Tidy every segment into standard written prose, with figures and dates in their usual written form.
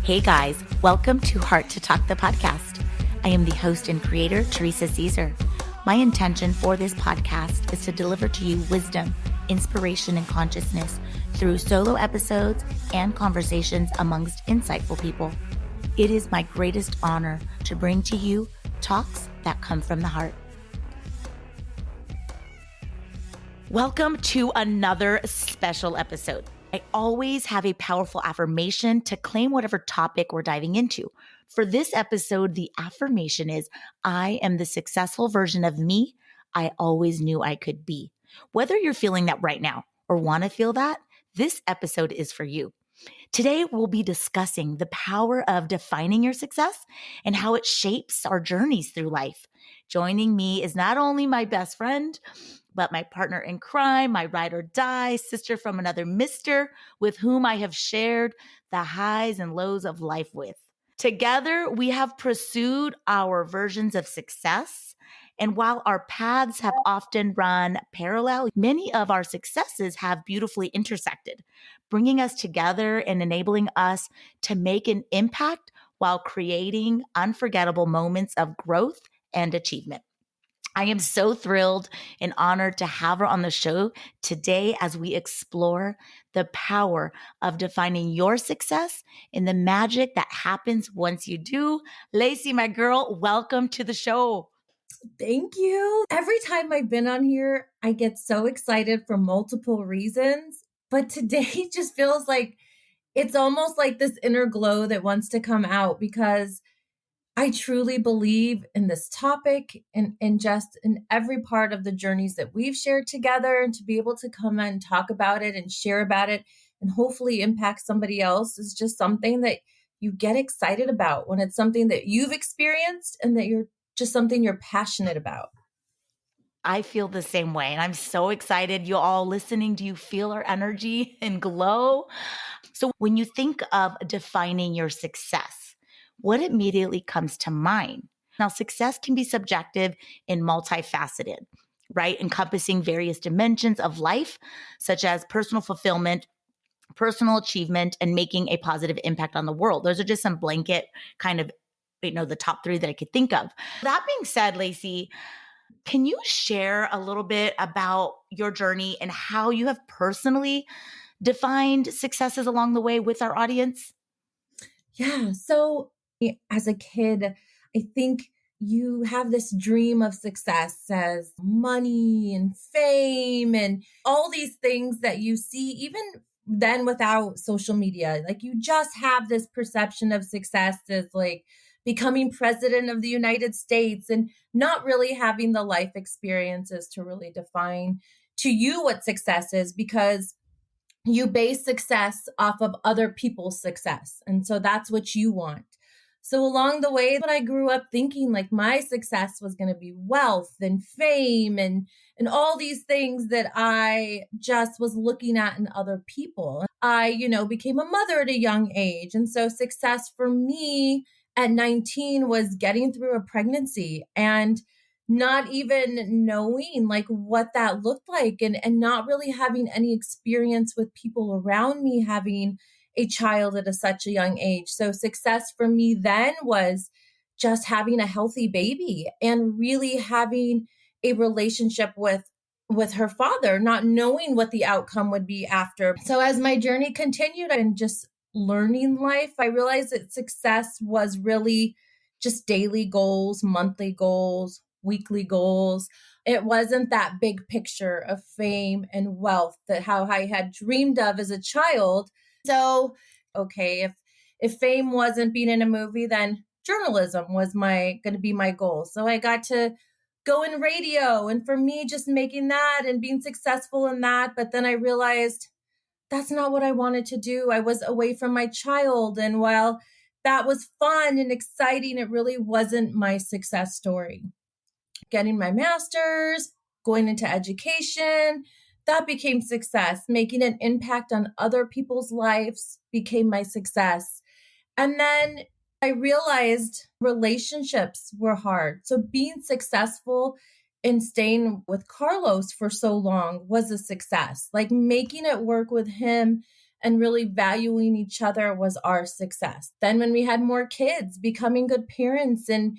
Hey guys, welcome to Heart to Talk, the podcast. I am the host and creator, Teresa Caesar. My intention for this podcast is to deliver to you wisdom, inspiration, and consciousness through solo episodes and conversations amongst insightful people. It is my greatest honor to bring to you talks that come from the heart. Welcome to another special episode. I always have a powerful affirmation to claim whatever topic we're diving into. For this episode, the affirmation is, I am the successful version of me I always knew I could be. Whether you're feeling that right now or want to feel that, this episode is for you. Today, we'll be discussing the power of defining your success and how it shapes our journeys through life. Joining me is not only my best friend, but my partner in crime, my ride or die, sister from another mister, with whom I have shared the highs and lows of life with. Together, we have pursued our versions of success. And while our paths have often run parallel, many of our successes have beautifully intersected, bringing us together and enabling us to make an impact while creating unforgettable moments of growth and achievement. I am so thrilled and honored to have her on the show today as we explore the power of defining your success and the magic that happens once you do. Lacey, my girl, welcome to the show. Thank you. Every time I've been on here, I get so excited for multiple reasons, but today just feels like it's almost like this inner glow that wants to come out because I truly believe in this topic and just in every part of the journeys that we've shared together, and to be able to come and talk about it and share about it and hopefully impact somebody else is just something that you get excited about when it's something that you've experienced and that you're just something you're passionate about. I feel the same way, and I'm so excited. You all listening, do you feel our energy and glow? So when you think of defining your success, what immediately comes to mind? Now, success can be subjective and multifaceted, right? Encompassing various dimensions of life, such as personal fulfillment, personal achievement, and making a positive impact on the world. Those are just some blanket kind of, the top three that I could think of. That being said, Lacey, can you share a little bit about your journey and how you have personally defined successes along the way with our audience? Yeah. So as a kid, I think you have this dream of success as money and fame and all these things that you see even then without social media. Like you just have this perception of success as like becoming president of the United States and not really having the life experiences to really define to you what success is, because you base success off of other people's success. And so that's what you want. So along the way, when I grew up thinking like my success was going to be wealth and fame and all these things that I just was looking at in other people. I, became a mother at a young age. And so success for me at 19 was getting through a pregnancy and not even knowing like what that looked like and not really having any experience with people around me having a child at such a young age. So success for me then was just having a healthy baby and really having a relationship with her father, not knowing what the outcome would be after. So as my journey continued and just learning life, I realized that success was really just daily goals, monthly goals, weekly goals. It wasn't that big picture of fame and wealth that how I had dreamed of as a child. So, okay, if fame wasn't being in a movie, then journalism was going to be my goal. So I got to go in radio, and for me, just making that and being successful in that. But then I realized that's not what I wanted to do. I was away from my child, and while that was fun and exciting, it really wasn't my success story. Getting my master's, going into education, that became success. Making an impact on other people's lives became my success. And then I realized relationships were hard. So being successful in staying with Carlos for so long was a success. Like making it work with him and really valuing each other was our success. Then when we had more kids, becoming good parents and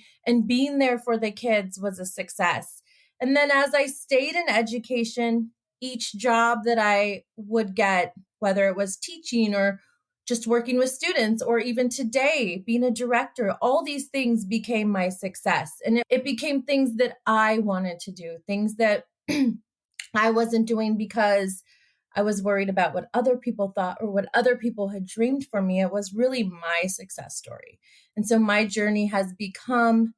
being there for the kids was a success. And then as I stayed in education, each job that I would get, whether it was teaching or just working with students, or even today, being a director, all these things became my success. And it became things that I wanted to do, things that I wasn't doing because I was worried about what other people thought or what other people had dreamed for me. It was really my success story. And so my journey has become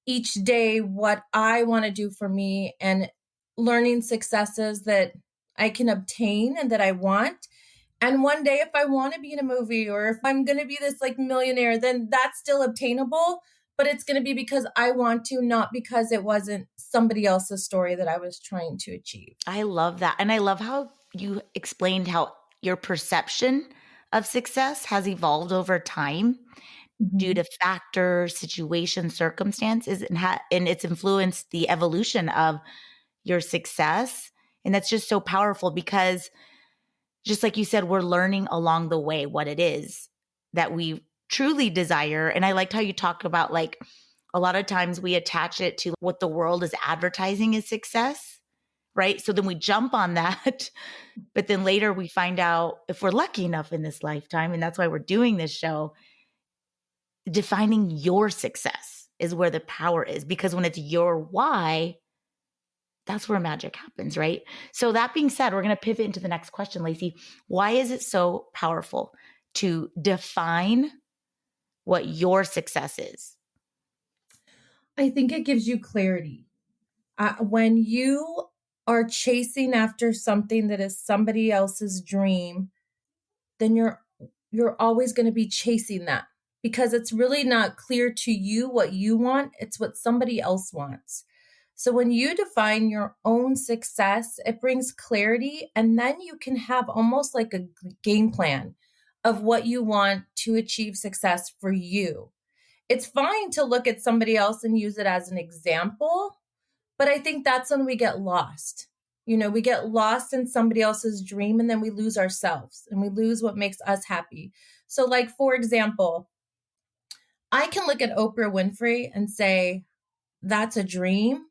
each day what I want to do for me and learning successes that I can obtain and that I want. And one day, if I want to be in a movie or if I'm going to be this like millionaire, then that's still obtainable, but it's going to be because I want to, not because it wasn't somebody else's story that I was trying to achieve. I love that. And I love how you explained how your perception of success has evolved over time due to factors, situations, circumstances, and it's influenced the evolution of your success. And that's just so powerful because just like you said, we're learning along the way what it is that we truly desire. And I liked how you talked about like a lot of times we attach it to what the world is advertising as success, right? So then we jump on that. But then later we find out if we're lucky enough in this lifetime, and that's why we're doing this show, defining your success is where the power is. Because when it's your why, that's where magic happens, right? So that being said, we're going to pivot into the next question, Lacey. Why is it so powerful to define what your success is? I think it gives you clarity. When you are chasing after something that is somebody else's dream, then you're always going to be chasing that because it's really not clear to you what you want. It's what somebody else wants. So when you define your own success, it brings clarity, and then you can have almost like a game plan of what you want to achieve success for you. It's fine to look at somebody else and use it as an example, but I think that's when we get lost. We get lost in somebody else's dream and then we lose ourselves and we lose what makes us happy. So like, for example, I can look at Oprah Winfrey and say, that's a dream.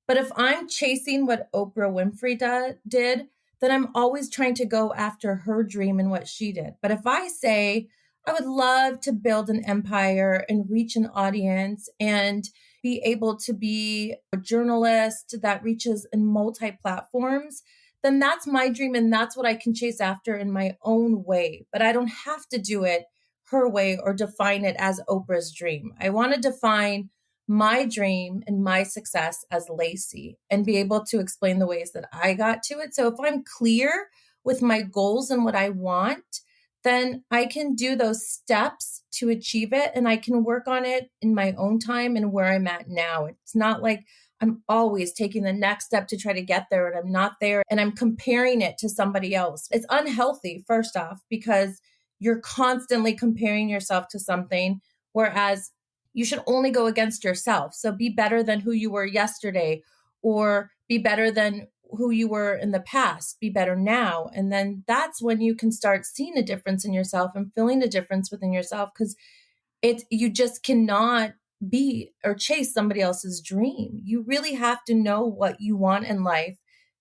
But if I'm chasing what Oprah Winfrey did, then I'm always trying to go after her dream and what she did. But if I say, I would love to build an empire and reach an audience and be able to be a journalist that reaches in multi-platforms, then that's my dream and that's what I can chase after in my own way. But I don't have to do it her way or define it as Oprah's dream. I want to define my dream and my success as Lacey and be able to explain the ways that I got to it. So if I'm clear with my goals and what I want, then I can do those steps to achieve it and I can work on it in my own time and where I'm at now. It's not like I'm always taking the next step to try to get there and I'm not there and I'm comparing it to somebody else. It's unhealthy, first off, because you're constantly comparing yourself to something, whereas you should only go against yourself. So be better than who you were yesterday, or be better than who you were in the past, be better now. And then that's when you can start seeing a difference in yourself and feeling a difference within yourself, because you just cannot be or chase somebody else's dream. You really have to know what you want in life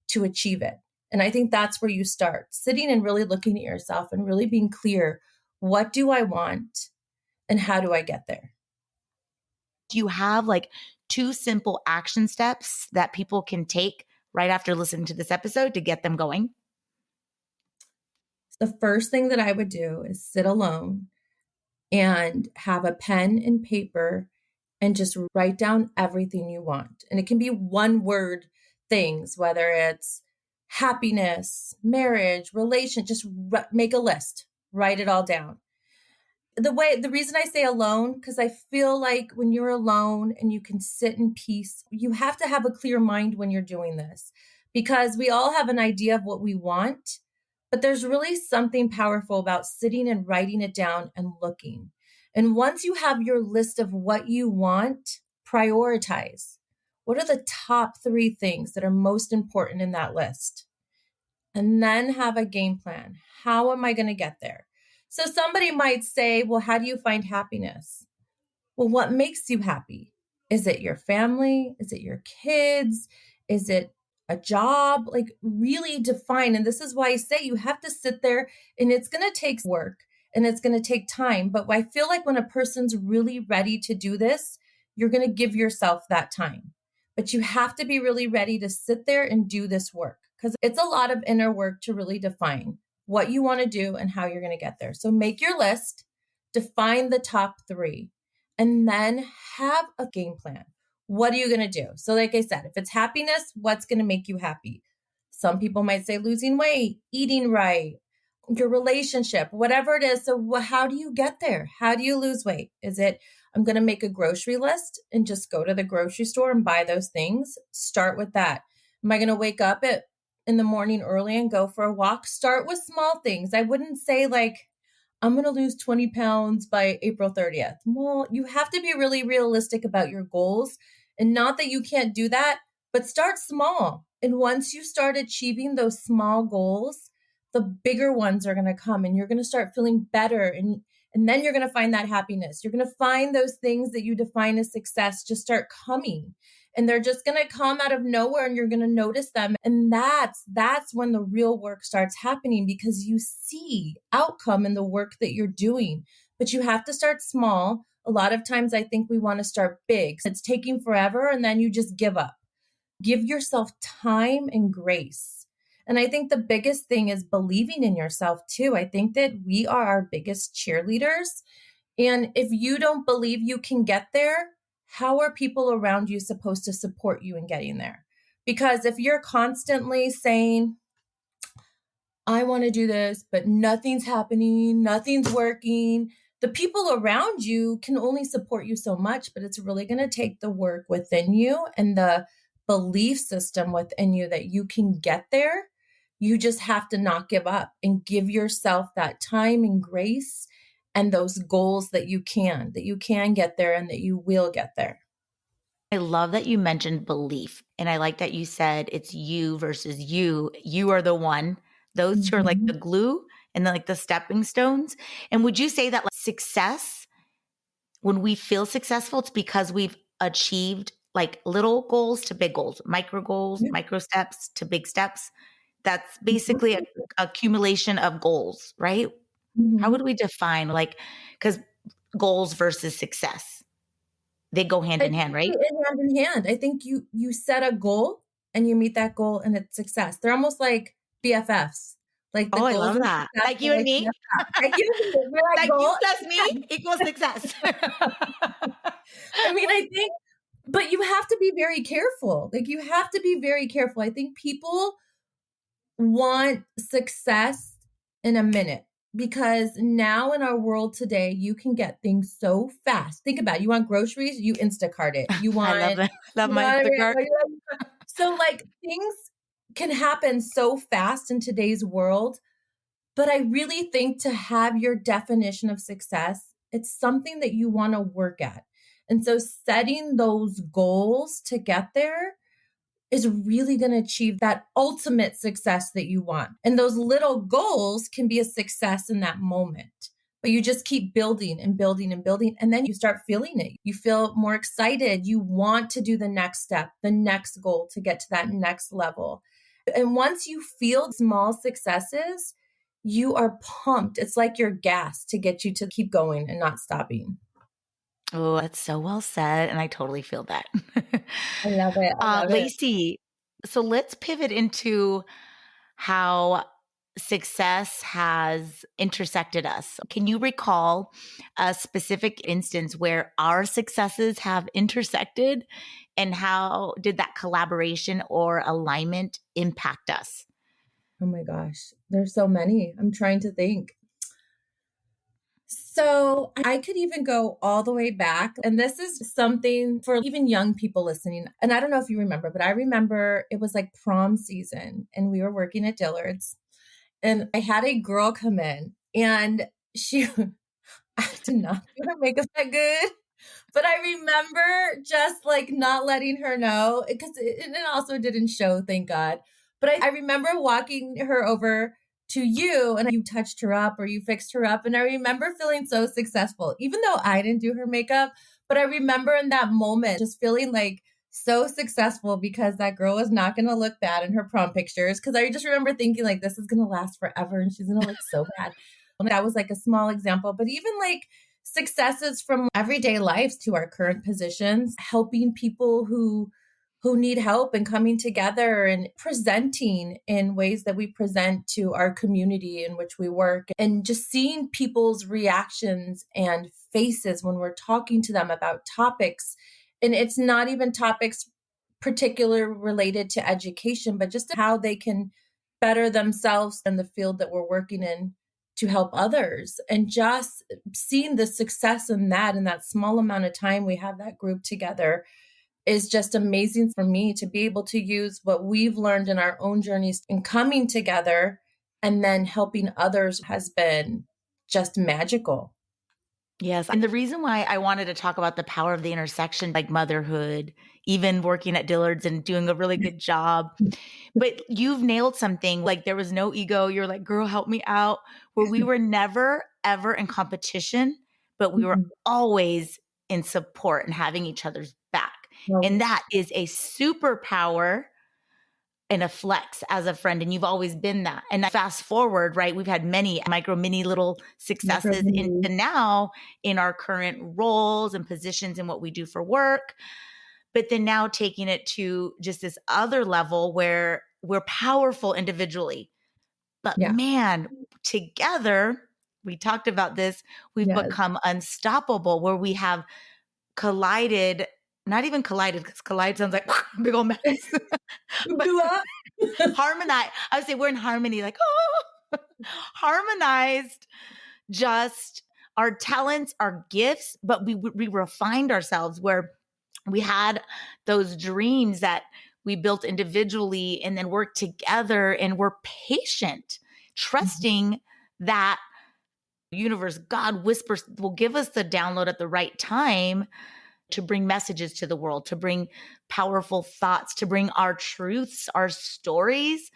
to achieve it. And I think that's where you start sitting and really looking at yourself and really being clear. What do I want and how do I get there? Do you have like 2 simple action steps that people can take right after listening to this episode to get them going? The first thing that I would do is sit alone and have a pen and paper and just write down everything you want. And it can be one word things, whether it's happiness, marriage, relation, just make a list, write it all down. The reason I say alone, because I feel like when you're alone and you can sit in peace, you have to have a clear mind when you're doing this, because we all have an idea of what we want, but there's really something powerful about sitting and writing it down and looking. And once you have your list of what you want, prioritize. What are the top 3 things that are most important in that list? and then have a game plan. How am I going to get there? So somebody might say, well, how do you find happiness? Well, what makes you happy? Is it your family? Is it your kids? Is it a job? Like, really define. And this is why I say you have to sit there, and it's going to take work and it's going to take time. But I feel like when a person's really ready to do this, you're going to give yourself that time. But you have to be really ready to sit there and do this work, because it's a lot of inner work to really define what you want to do and how you're going to get there. So make your list, define the top 3, and then have a game plan. What are you going to do? So like I said, if it's happiness, what's going to make you happy? Some people might say losing weight, eating right, your relationship, whatever it is. So how do you get there? How do you lose weight? Is it, I'm going to make a grocery list and just go to the grocery store and buy those things? Start with that. Am I going to wake up in the morning early and go for a walk? Start with small things. I wouldn't say like, I'm going to lose 20 pounds by April 30th. Well, you have to be really realistic about your goals, and not that you can't do that, but start small. And once you start achieving those small goals, the bigger ones are going to come, and you're going to start feeling better. And then you're going to find that happiness. You're going to find those things that you define as success just start coming, and they're just going to come out of nowhere, and you're going to notice them. And that's when the real work starts happening, because you see outcome in the work that you're doing. But you have to start small. A lot of times I think we want to start big. It's taking forever, and then you just give up. Give yourself time and grace. And I think the biggest thing is believing in yourself too. I think that we are our biggest cheerleaders. And if you don't believe you can get there, how are people around you supposed to support you in getting there? Because if you're constantly saying, I want to do this, but nothing's happening, nothing's working, the people around you can only support you so much, but it's really going to take the work within you and the belief system within you that you can get there. You just have to not give up and give yourself that time and grace and those goals that you can get there and that you will get there. I love that you mentioned belief. And I like that you said it's you versus you. You are the one. Those two are like the glue and then like the stepping stones. And would you say that like success, when we feel successful, it's because we've achieved like little goals to big goals, micro steps to big steps? That's basically a accumulation of goals, right? How would we define like, because goals versus success, they go hand I in think hand, right? they're hand in hand. I think you set a goal and you meet that goal and it's success. They're almost like BFFs. Like the Oh, I goals love and that. success Like are you and like me. BFFs. Like we're like Like you goal. plus me equals success. I mean, I think, but you have to be very careful. Like you have to be very careful. I think people want success in a minute, because now in our world today, you can get things so fast. Think about it. You want groceries, you Instacart it. You I want, love it. Love you my want, Instacart. so like things can happen so fast in today's world. But I really think to have your definition of success, it's something that you want to work at. And so setting those goals to get there is really going to achieve that ultimate success that you want. And those little goals can be a success in that moment. But you just keep building and building and building. And then you start feeling it. You feel more excited. You want to do the next step, the next goal to get to that next level. And once you feel small successes, you are pumped. It's like your gas to get you to keep going and not stopping. Oh, that's so well said. And I totally feel that. I love it. I love it. Lacey, so let's pivot into how success has intersected us. Can you recall a specific instance where our successes have intersected, and how did that collaboration or alignment impact us? Oh my gosh, there's so many. I'm trying to think. So I could even go all the way back. And this is something for even young people listening. And I don't know if you remember, but I remember it was like prom season and we were working at Dillard's. And I had a girl come in and she, I did not do her makeup that good. But I remember just like not letting her know, because it also didn't show, thank God. But I remember walking her over to you and you touched her up or you fixed her up. And I remember feeling so successful, even though I didn't do her makeup. But I remember in that moment just feeling like so successful because that girl was not going to look bad in her prom pictures. Cause I just remember thinking like, this is going to last forever and she's going to look so bad. And that was like a small example, but even like successes from everyday lives to our current positions, helping people who need help and coming together and presenting in ways that we present to our community in which we work and just seeing people's reactions and faces when we're talking to them about topics. And it's not even topics particular related to education, but just how they can better themselves in the field that we're working in to help others. And just seeing the success in that small amount of time we have that group together is just amazing for me to be able to use what we've learned in our own journeys in coming together and then helping others has been just magical. Yes. And the reason why I wanted to talk about the power of the intersection, like motherhood, even working at Dillard's and doing a really good job. But you've nailed something. Like there was no ego. You're like, girl, help me out. Where we were never, ever in competition, but we were Mhm. always in support and having each other's back. Well, And that is a superpower and a flex as a friend. And you've always been that. And fast forward, right? We've had many mini little successes into now in our current roles and positions and what we do for work. But then now taking it to just this other level where we're powerful individually. But yeah. man, together, we talked about this, we've Yes. become unstoppable where we have collided, not even collided, because collide sounds like big old mess. We But blew up. harmonize. I would say we're in harmony, like, oh, harmonized just our talents, our gifts, but we refined ourselves where we had those dreams that we built individually and then worked together and we're patient, trusting that universe, God whispers, will give us the download at the right time to bring messages to the world, to bring powerful thoughts, to bring our truths, our stories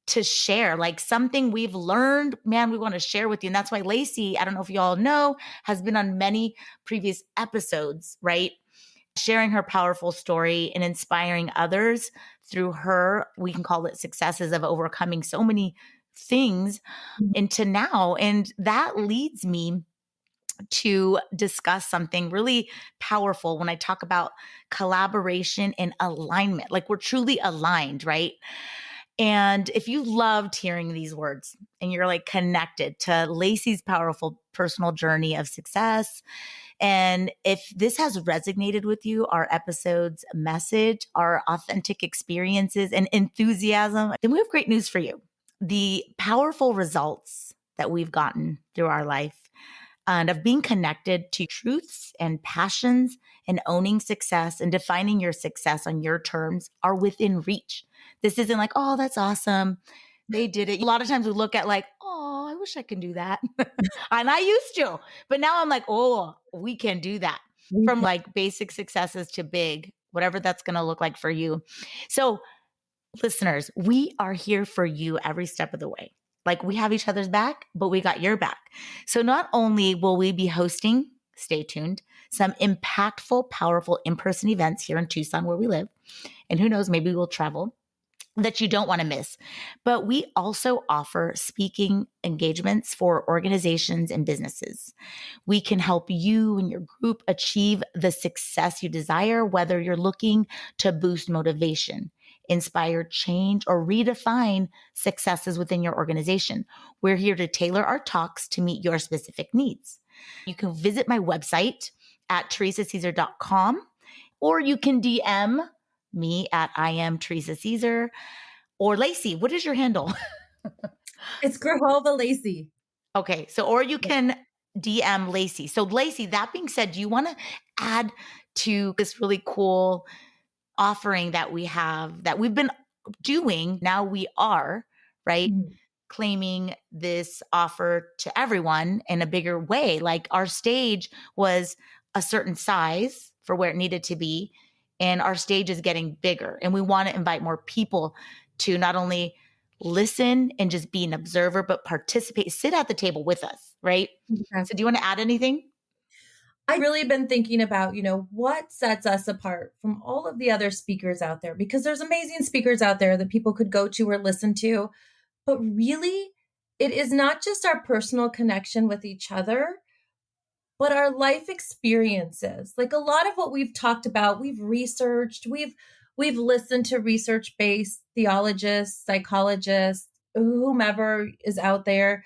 to share, like something we've learned, man, we want to share with you. And that's why Lacey, I don't know if you all know, has been on many previous episodes, right? Sharing her powerful story and inspiring others through her, we can call it successes of overcoming so many things into now. And that leads me to discuss something really powerful when I talk about collaboration and alignment. Like we're truly aligned, right? And if you loved hearing these words and you're like connected to Lacey's powerful personal journey of success, and if this has resonated with you, our episode's message, our authentic experiences and enthusiasm, then we have great news for you. The powerful results that we've gotten through our life and of being connected to truths and passions and owning success and defining your success on your terms are within reach. This isn't like, oh, that's awesome. They did it. A lot of times we look at like, oh, I wish I could do that. And I used to, but now I'm like, oh, we can do that. From like basic successes to big, whatever that's going to look like for you. So listeners, we are here for you every step of the way. Like we have each other's back, but we got your back. So not only will we be hosting, stay tuned, some impactful, powerful in-person events here in Tucson where we live. And who knows, maybe we'll travel that you don't want to miss. But we also offer speaking engagements for organizations and businesses. We can help you and your group achieve the success you desire, whether you're looking to boost motivation, inspire change, or redefine successes within your organization. We're here to tailor our talks to meet your specific needs. You can visit my website at teresacaesar.com, or you can DM me at I am Teresa Caesar. Or Lacey, what is your handle? It's Grijalva Lacey. Okay. So, or you can DM Lacey. So Lacey, that being said, do you want to add to this really cool offering that we have that we've been doing? Now we are, right? Claiming this offer to everyone in a bigger way. Like our stage was a certain size for where it needed to be. And our stage is getting bigger and we want to invite more people to not only listen and just be an observer, but participate, sit at the table with us, right? So do you want to add anything? I've really been thinking about, what sets us apart from all of the other speakers out there, because there's amazing speakers out there that people could go to or listen to. But really, it is not just our personal connection with each other, but our life experiences. Like a lot of what we've talked about, we've researched, we've listened to research-based theologists, psychologists, whomever is out there.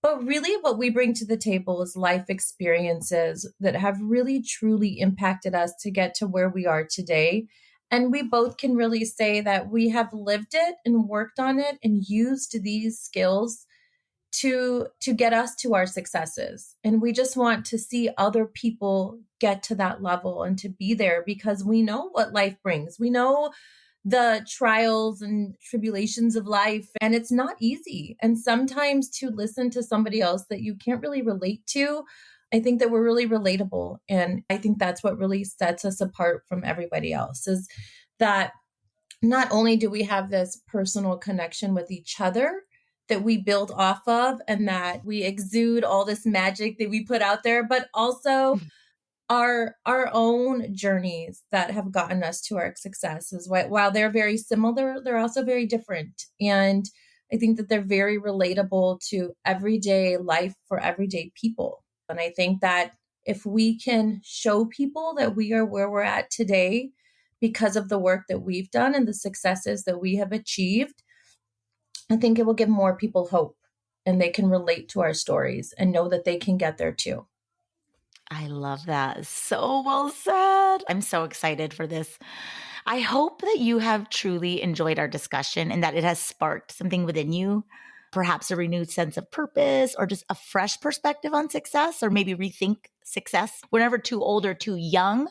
But really what we bring to the table is life experiences that have really truly impacted us to get to where we are today. And we both can really say that we have lived it and worked on it and used these skills to get us to our successes. And we just want to see other people get to that level and to be there, because we know what life brings. We know the trials and tribulations of life, and it's not easy. And sometimes to listen to somebody else that you can't really relate to, I think that we're really relatable. And I think that's what really sets us apart from everybody else, is that not only do we have this personal connection with each other that we build off of, and that we exude all this magic that we put out there, but also our own journeys that have gotten us to our successes. While they're very similar, they're also very different. And I think that they're very relatable to everyday life for everyday people. And I think that if we can show people that we are where we're at today because of the work that we've done and the successes that we have achieved, I think it will give more people hope, and they can relate to our stories and know that they can get there too. I love that. So well said. I'm so excited for this. I hope that you have truly enjoyed our discussion and that it has sparked something within you, perhaps a renewed sense of purpose or just a fresh perspective on success, or maybe rethink success. We're never too old or too young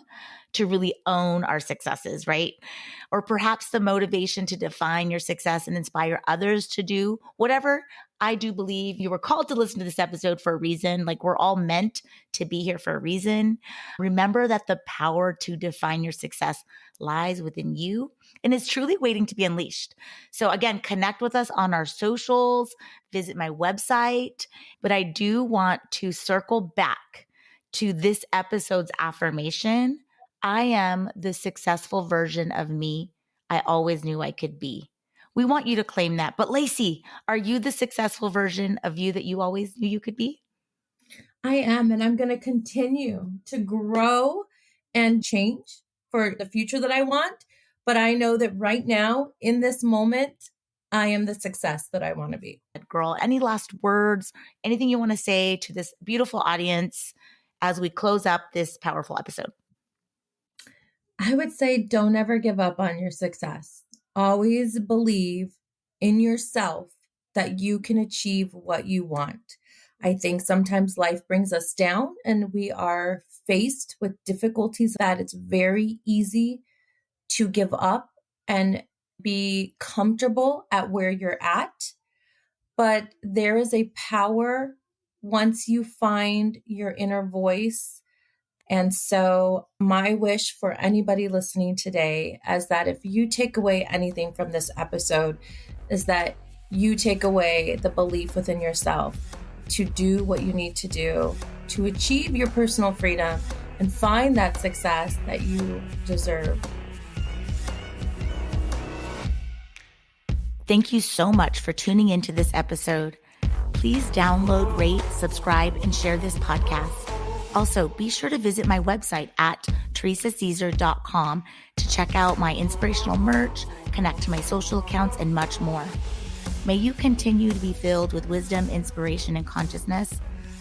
to really own our successes, right? Or perhaps the motivation to define your success and inspire others to do whatever. I do believe you were called to listen to this episode for a reason. Like, we're all meant to be here for a reason. Remember that the power to define your success lies within you and is truly waiting to be unleashed. So again, connect with us on our socials, visit my website. But I do want to circle back to this episode's affirmation. I am the successful version of me I always knew I could be. We want you to claim that. But Lacey, are you the successful version of you that you always knew you could be? I am, and I'm going to continue to grow and change for the future that I want. But I know that right now, in this moment, I am the success that I want to be. Girl, any last words, anything you want to say to this beautiful audience as we close up this powerful episode? I would say don't ever give up on your success. Always believe in yourself that you can achieve what you want. I think sometimes life brings us down and we are faced with difficulties that it's very easy to give up and be comfortable at where you're at. But there is a power once you find your inner voice. And so my wish for anybody listening today is that if you take away anything from this episode, is that you take away the belief within yourself to do what you need to do to achieve your personal freedom and find that success that you deserve. Thank you so much for tuning into this episode. Please download, rate, subscribe, and share this podcast. Also, be sure to visit my website at teresacaesar.com to check out my inspirational merch, connect to my social accounts, and much more. May you continue to be filled with wisdom, inspiration, and consciousness.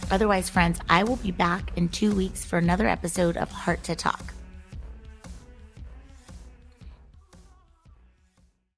Otherwise, friends, I will be back in 2 weeks for another episode of Heart to Talk.